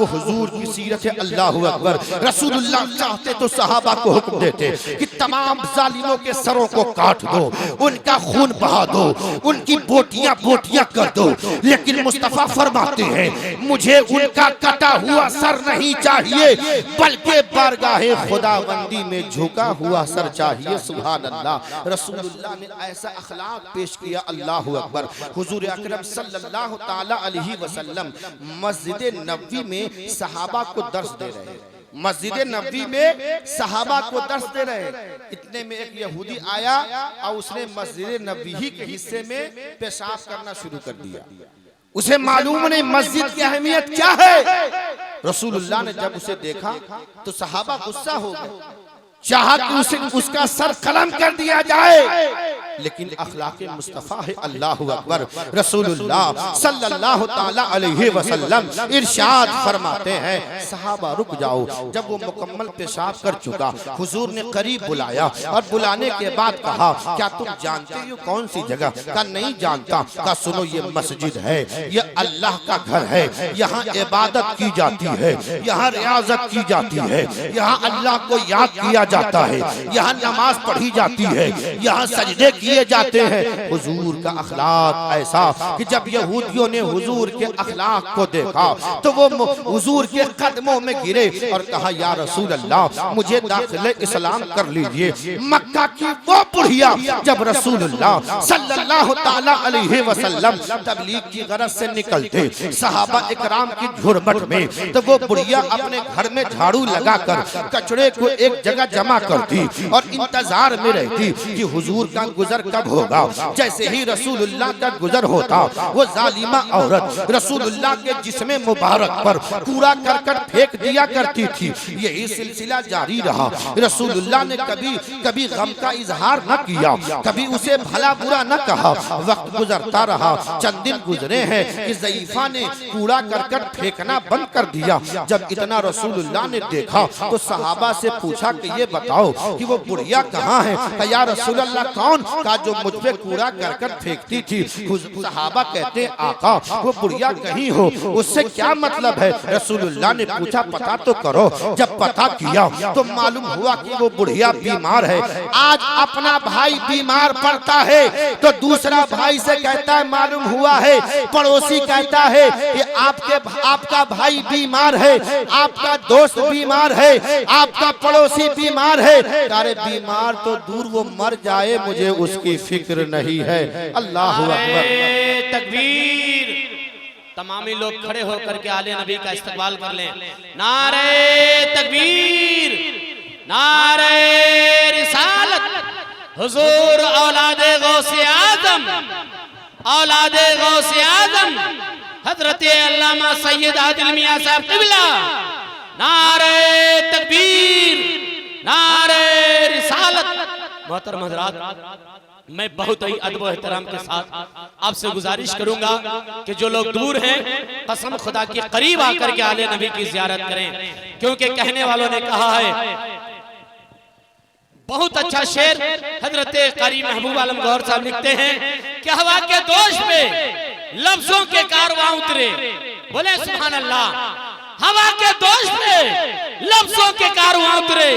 वो हुजूर की सीरत है। अल्लाह अकबर। रसूलुल्लाह चाहते तो सहाबा को हुक्म देते कि तमाम जालिमों के सरों को काट दो, उनका खून बहा दो, उनकी बोटियां बोटियां कर दो, लेकिन मुस्तफा फरमाते हैं मुझे उनका कटा हुआ सर नहीं चाहिए, बल्कि बारगाहे खुदाबंदी में झुका हुआ सर चाहिए। सुभान अल्लाह। रसूलुल्लाह ने ऐसा अखलाक पेश किया। अल्लाह अकबर। हुजूर अकरम सल्लल्लाहु ताला अलैहि वसल्लम मस्जिद नबवी में सहाबा को दर्स दे रहे हैं। मस्जिद नबवी में सहाबा को दर्स दे रहे। इतने में एक यहूदी आया और उसने मस्जिद नबवी के हिस्से में पेशाब करना शुरू कर दिया। उसे मालूम नहीं मस्जिद की अहमियत क्या है। रसूलुल्लाह ने जब उसे देखा तो सहाबा गुस्सा हो गए, चाहा कि उसका सर कलम कर दिया जाए, लेकिन अखलाक़े मुस्तफ़ा है। अल्लाह अकबर। रसूलुल्लाह सल्लल्लाहु ताला अलैहि वसल्लम इरशाद फरमाते हैं सहाबा रुक जाओ। जब वो मुकम्मल पेशाब कर चुका, हुजूर ने करीब बुलाया और बुलाने के बाद कहा क्या तुम जानते हो कौन सी जगह? का नहीं जानता। का सुनो ये मस्जिद है, ये अल्लाह का घर है, यहाँ इबादत की जाती है, यहाँ रियाजत की जाती है, यहाँ अल्लाह को याद किया जाता है, यहाँ नमाज पढ़ी जाती है, यहाँ सजदे किए जाते हैं। हुजूर का अखलाक ऐसा कि जब यहूदियों ने हुजूर के अखलाक को देखा तो वो हुजूर के कदमों में गिरे और कहा या रसूल अल्लाह मुझे दाखिले इस्लाम कर लीजिए। मक्का की वो बुढ़िया जब रसूलुल्लाह सल्लल्लाहु ताला अलैहि वसल्लम तबलीग की गरज से निकलते सहाबा इकराम की झुरमट में, तो वो बुढ़िया अपने घर में झाड़ू लगाकर कचड़े को एक जगह जमा करती और इंतजार में रहती कि हुजूर का गुजर कब होगा। जैसे ही रसूलुल्लाह का गुजर होता वो जालिमा औरत रसूलुल्लाह के जिस्म मुबारक पर कूड़ा करकट फेंक दिया करती थी। यही सिलसिला जारी रहा। रसूलुल्लाह ने कभी कभी गम का इजहार न किया, कभी उसे भला बुरा न कहा। वक्त गुजरता रहा, चंद दिन गुजरे हैं कि ज़ईफा ने कूड़ा करकट फेंकना बंद कर दिया। जब इतना रसूलुल्लाह ने देखा तो सहाबा से पूछा कि ये बताओ कि वो बुढ़िया कहाँ है? या रसूलुल्लाह कौन? का जो मुझ पे कूड़ा करकट फेंकती थी। सहाबा कहते हैं आका वो बुढ़िया कहीं हो, उससे क्या मतलब है? रसूलुल्लाह ने पूछा पता तो करो। जब पता किया तो मालूम हुआ कि वो बुढ़िया बीमार है। आज अपना भाई बीमार पड़ता है तो दूसरा भाई से कहता है मालूम हुआ है, पड़ोसी कहता है कि आपका भाई बीमार है, आपका दोस्त बीमार है, आपका पड़ोसी बीमार है। अरे बीमार तो दूर वो मर जाए मुझे उसकी फिक्र नहीं है। अल्लाह अकबर। तकबीर। तमामी लोग खड़े होकर के आले नबी का इस्तकबाल कर लें। नारे तकबीर, नारे रिसालत। हुजूर औलादे गौसे आजम, औलादे गौसे आजम हजरत अल्लामा सैयद आदिल मियां साहब क़िबला। नारे तकबीर, नारे रिसालत। मोहतरम हज़रात, मैं बहुत ही अदब और एहतराम के साथ आपसे गुजारिश करूंगा कि जो लोग दूर हैं कसम खुदा के करीब आकर के आले नबी की ज़ियारत करें, क्योंकि कहने वालों ने कहा है बहुत अच्छा शेर हजरत कारी महबूब आलम गौहर साहब लिखते हैं कि हवा के दोष पे लफ्जों के कारवां उतरे। बोले सुभान अल्लाह। हवा के दोष पे लफ्जों के कारवां उतरे,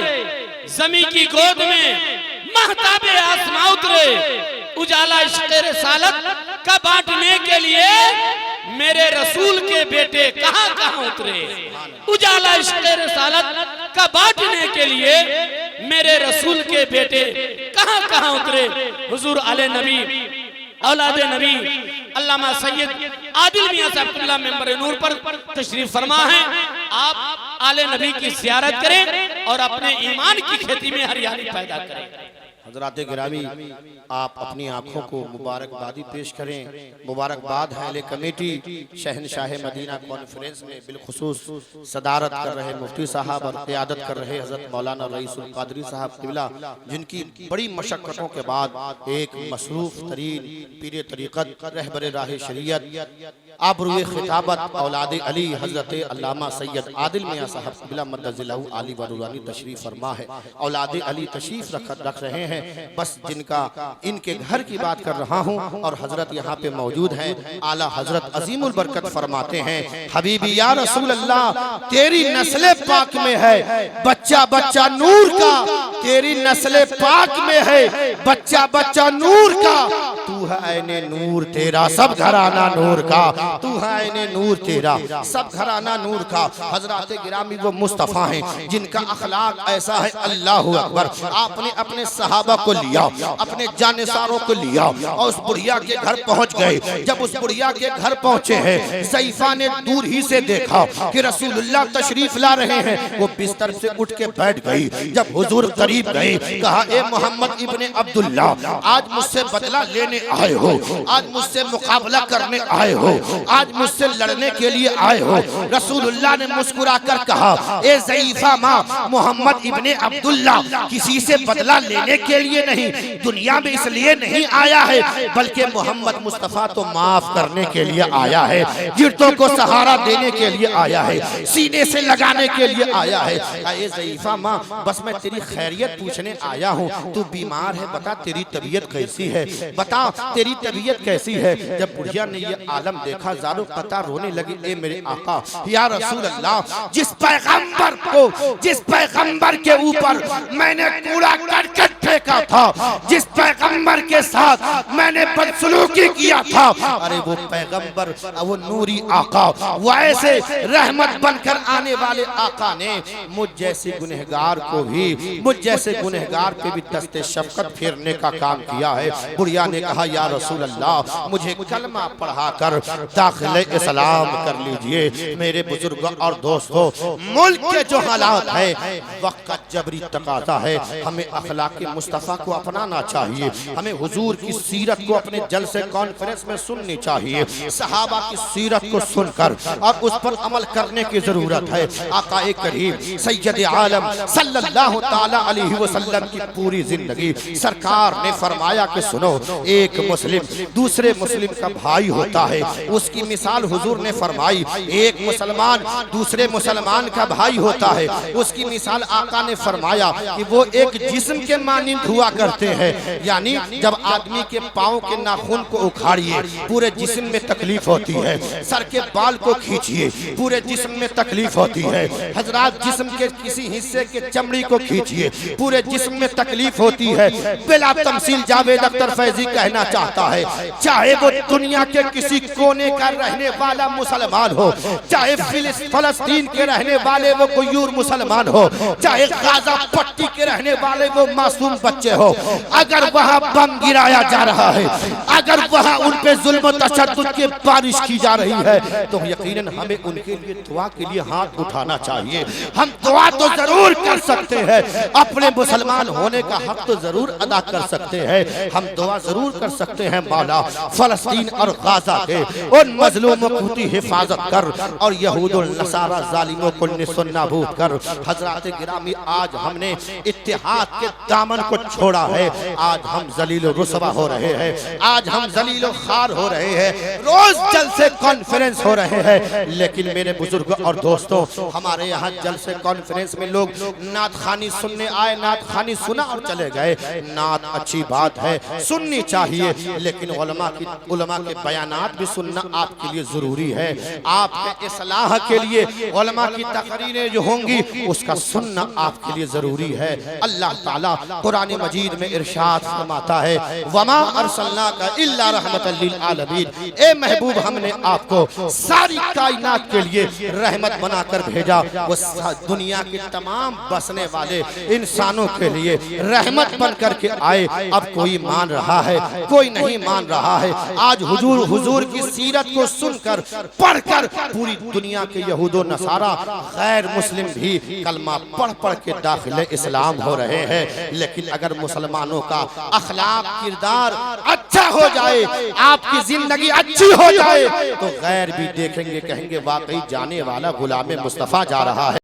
जमी की गोद में महताबे आसमां उतरे, उजाला इश्क़े रिसालत का बांटने के लिए मेरे रसूल के बेटे कहां कहां उतरे। उजाला इश्क़े रिसालत का बांटने के लिए मेरे रसूल के बेटे कहां कहां उतरे। हुजूर आले नबी औलादे नबी अल्लामा सैयद आदिल मियां साहब क़िबला मेंबर नूर पर तशरीफ फरमा है। आप आले नबी की ज़ियारत करें और अपने ईमान की खेती में हरियाली पैदा करें। हज़रात गिरामी, आप अपनी आँखों को मुबारकबादी पेश करें। मुबारकबाद है कमेटी शहनशाह मदीना कॉन्फ्रेंस में बिलखुसूस सदारत कर रहे मुफ्ती साहब और क़ियादत कर रहे हज़रत मौलाना रईसुल क़ादरी साहब क़िबला, जिनकी बड़ी मशक्क़तों के बाद एक मसरूफ़ तरीन पीर तरीक़त रहबर राह शरीयत आबरूए खिताबत औलाद अली हज़रत अल्लामा सैयद आदिल मियां साहब क़िबला मद्दज़िल्लहु आली व रूहानी तशरीफ़ फरमा है। औलाद अली तशरीफ़ रख रहे हैं। हैं, बस जिनका इनके घर की बात कर रहा हूं। और हजरत यहाँ पे मौजूद हैं। आला हजरत अजीमुल बरकत फरमाते हैं, हबीबी या रसूल अल्लाह, तेरी नस्ल पाक में है बच्चा बच्चा नूर का, तेरी नस्ल पाक में है बच्चा बच्चा नूर का। तू है ऐने नूर तेरा सब घराना नूर का, तू है ऐने नूर तेरा सब घराना नूर का। हजरत गिरामी वो मुस्तफ़ा हैं जिनका अखलाक ऐसा है, अल्लाह अकबर। आपने अपने सहाबा को लिया, अपने जानिसारों को लिया और उस बुढ़िया के घर पहुंच गए। जब उस बुढ़िया के घर पहुंचे हैं, ज़ईफ़ा ने दूर ही से देखा कि रसूलुल्लाह तशरीफ ला रहे हैं। वो बिस्तर से उठ के बैठ गई। जब हुजूर करीब गए, कहा, ए मोहम्मद इब्ने अब्दुल्ला, आज मुझसे बदला लेने आए हो, आज मुझसे मुकाबला करने आए हो, आज मुझसे लड़ने के लिए आए हो। रसूलुल्लाह ने मुस्कुरा कर कहा, ए ज़ईफ़ा माँ, मोहम्मद इब्ने अब्दुल्ला किसी से बदला लेने के लिए नहीं, दुनिया में इसलिए नहीं आया है, बल्कि मोहम्मद मुस्तफ़ा तो माफ करने के लिए आया है, गिरतों को सहारा देने के लिए आया है, सीने से लगाने के लिए आया है। ए ज़ईफ़ा माँ, बस मैं तेरी खैरियत पूछने आया हूँ। तू बीमार है, बता तेरी तबीयत कैसी है, बता तेरी तबीयत कैसी है। जब बुढ़िया ने ये आलम देखा, ज़ारो कता रोने लगी, ए मेरे आका या रसूल अल्लाह, जिस पैगंबर को, जिस पैगंबर के ऊपर मैंने कूड़ा करकट फेंका था, जिस पैगंबर के साथ मैंने बदसलूकी किया था, अरे वो पैगंबर, वो नूरी आका, वो ऐसे रहमत बनकर आने वाले आका ने मुझ जैसे गुनहगार को भी, मुझ जैसे गुनहगार पे भी दस्ते शफकत फेरने का काम किया है। बुढ़िया ने कहा, या रसूल अल्लाह, मुझे कलमा पढ़ाकर दाखिले इस्लाम कर लीजिए। मेरे बुजुर्ग और दोस्तों, मुल्क के जो हालात है, वक्त का जबरी तकाज़ा है, हमें अखलाक़ मुस्तफ़ा को अपनाना चाहिए, हमें हुजूर की सीरत को अपने जलसे कॉन्फ्रेंस में सुननी चाहिए, सहाबा की सीरत को सुनकर और उस पर अमल करने की जरूरत है। आक़ाए करीम सैयद आलम सल्लल्लाहु ताला अलैहि वसल्लम की पूरी जिंदगी सरकार ने फरमाया कि सुनो, एक मुस्लिम दूसरे मुस्लिम का भाई होता है। उसकी मिसाल हुजूर ने फरमाई, एक मुसलमान दूसरे मुसलमान का भाई होता है। उसकी मिसाल आका ने फरमाया कि वो एक जिस्म के मानिंद हुआ करते हैं। यानी जब आदमी के पाँव के नाखून को उखाड़िए, पूरे जिस्म में तकलीफ होती है, सर के बाल को खींचिए, पूरे जिस्म में तकलीफ होती है, हजरात जिस्म के किसी हिस्से के चमड़ी को खींचिए, पूरे जिस्म में तकलीफ होती है। बिला तमसील जावेद अख्तर फैजी कहना चाहता है, चाहे वो दुनिया के किसी कोने का रहने वाला मुसलमान हो, चाहे फलस्तीन के रहने वाले वो गुयूर मुसलमान हो, चाहे गाजा पट्टी के रहने वाले वो मासूम बच्चे हो, अगर वहाँ बम गिराया जा रहा है, अगर वहाँ उन पे जुल्म तशद्दुद की बारिश की जा रही है, तो यकीनन हमें उनके लिए दुआ के लिए हाथ उठाना चाहिए। हम दुआ तो जरूर कर सकते हैं, अपने मुसलमान होने का हक तो जरूर अदा कर सकते हैं, हम दुआ जरूर कर सकते हैं, मौला फलस्तीन और गाजा के उन मजलूमों की हिफाजत कर और यहूदुल नसारा जालिमों को निस्सुन्नाबूद कर। हजरत गिरामी, आज हमने इत्तेहाद के दामन को छोड़ा है, आज हम जलील रुसवा हो रहे हैं, आज हम जलील खार हो रहे हैं, रोज जलसे कॉन्फ्रेंस हो रहे हैं। लेकिन मेरे बुजुर्ग और दोस्तों, हमारे यहाँ जलसे कॉन्फ्रेंस में लोग नात खानी सुनने आए, नात खानी सुना और चले गए। नात अच्छी बात है, सुननी चाहिए, लेकिन उलमा के बयानात भी सुनना आपके लिए जरूरी है। आपके इस्लाह के लिए उलमा की तकरीरें जो होंगी उसका सुनना आपके लिए जरूरी है। अल्लाह ताला कुरान मजीद में इरशाद फरमाता है, वमा अरसलनाका इल्ला रहमतल लिल आलमीन, ए महबूब, हमने आपको सारी कायनात के लिए रहमत बनाकर भेजा। वो दुनिया के तमाम बसने वाले इंसानों के लिए रहमत बन करके आए। अब कोई मान रहा है, कोई नहीं मान रहा है। आज हुजूर की सीरत को सुनकर पढ़कर पूरी दुनिया के यहूदो नसारा गैर मुस्लिम भी कलमा पढ़ पढ़ के दाखिले इस्लाम हो रहे हैं। लेकिन अगर मुसलमानों का अखलाक किरदार अच्छा हो जाए, आपकी जिंदगी अच्छी हो जाए, तो गैर भी देखेंगे, कहेंगे वाकई जाने वाला गुलाम मुस्तफा जा रहा है।